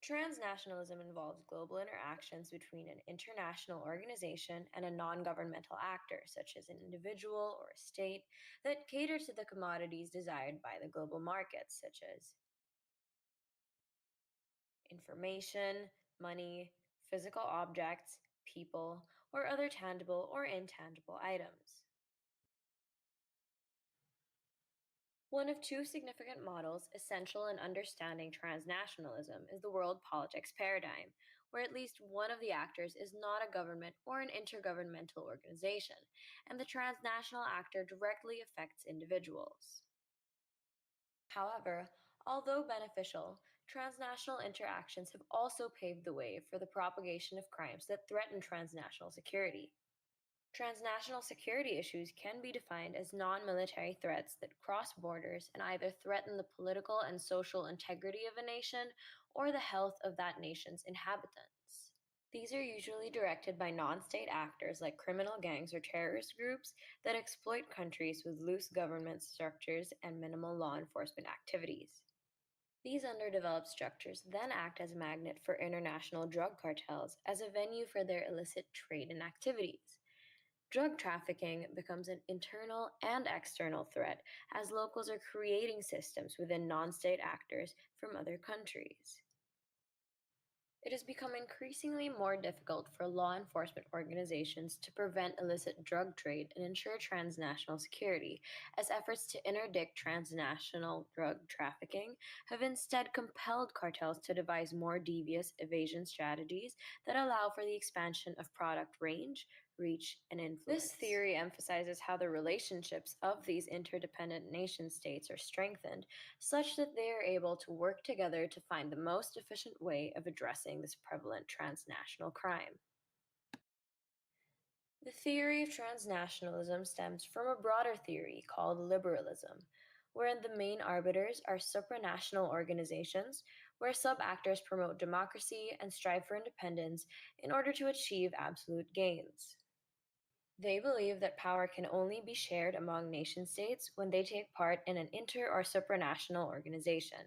Transnationalism involves global interactions between an international organization and a non governmental actor, such as an individual or a state, that cater to the commodities desired by the global markets, such as information, money, physical objects, people, or other tangible or intangible items. One of two significant models essential in understanding transnationalism is the world politics paradigm, where at least one of the actors is not a government or an intergovernmental organization, and the transnational actor directly affects individuals. However, although beneficial, transnational interactions have also paved the way for the propagation of crimes that threaten transnational security. Transnational security issues can be defined as non military threats that cross borders and either threaten the political and social integrity of a nation or the health of that nation's inhabitants. These are usually directed by non state actors like criminal gangs or terrorist groups that exploit countries with loose government structures and minimal law enforcement activities. These underdeveloped structures then act as a magnet for international drug cartels as a venue for their illicit trade and activities. Drug trafficking becomes an internal and external threat as locals are creating systems within non state actors from other countries. It has become increasingly more difficult for law enforcement organizations to prevent illicit drug trade and ensure transnational security, as efforts to interdict transnational drug trafficking have instead compelled cartels to devise more devious evasion strategies that allow for the expansion of product range, reach, and influence. This theory emphasizes how the relationships of these interdependent nation states are strengthened such that they are able to work together to find the most efficient way of addressing this prevalent transnational crime. The theory of transnationalism stems from a broader theory called liberalism, wherein the main arbiters are supranational organizations where sub actors promote democracy and strive for independence in order to achieve absolute gains. They believe that power can only be shared among nation states when they take part in an inter or supranational organization.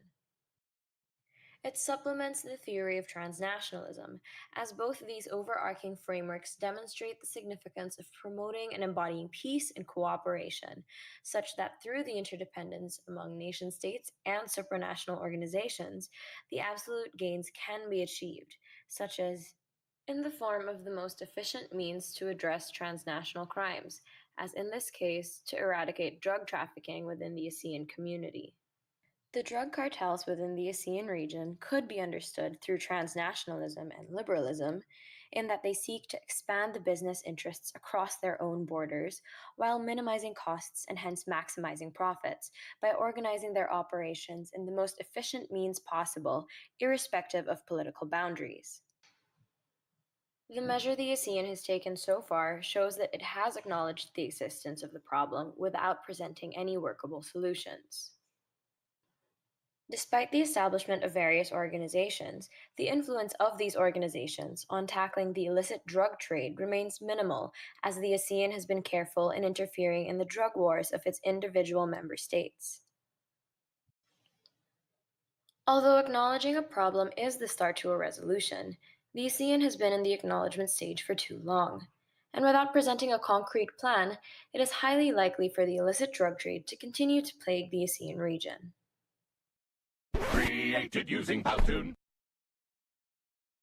It supplements the theory of transnationalism, as both these overarching frameworks demonstrate the significance of promoting and embodying peace and cooperation, such that through the interdependence among nation states and supranational organizations, the absolute gains can be achieved, such as in the form of the most efficient means to address transnational crimes, as in this case, to eradicate drug trafficking within the ASEAN community. The drug cartels within the ASEAN region could be understood through transnationalism and liberalism, in that they seek to expand the business interests across their own borders while minimizing costs and hence maximizing profits by organizing their operations in the most efficient means possible, irrespective of political boundaries. The measure the ASEAN has taken so far shows that it has acknowledged the existence of the problem without presenting any workable solutions. Despite the establishment of various organizations, the influence of these organizations on tackling the illicit drug trade remains minimal, as the ASEAN has been careful in interfering in the drug wars of its individual member states. Although acknowledging a problem is the start to a resolution, the ASEAN has been in the acknowledgement stage for too long. And without presenting a concrete plan, it is highly likely for the illicit drug trade to continue to plague the ASEAN region. Created using Powtoon.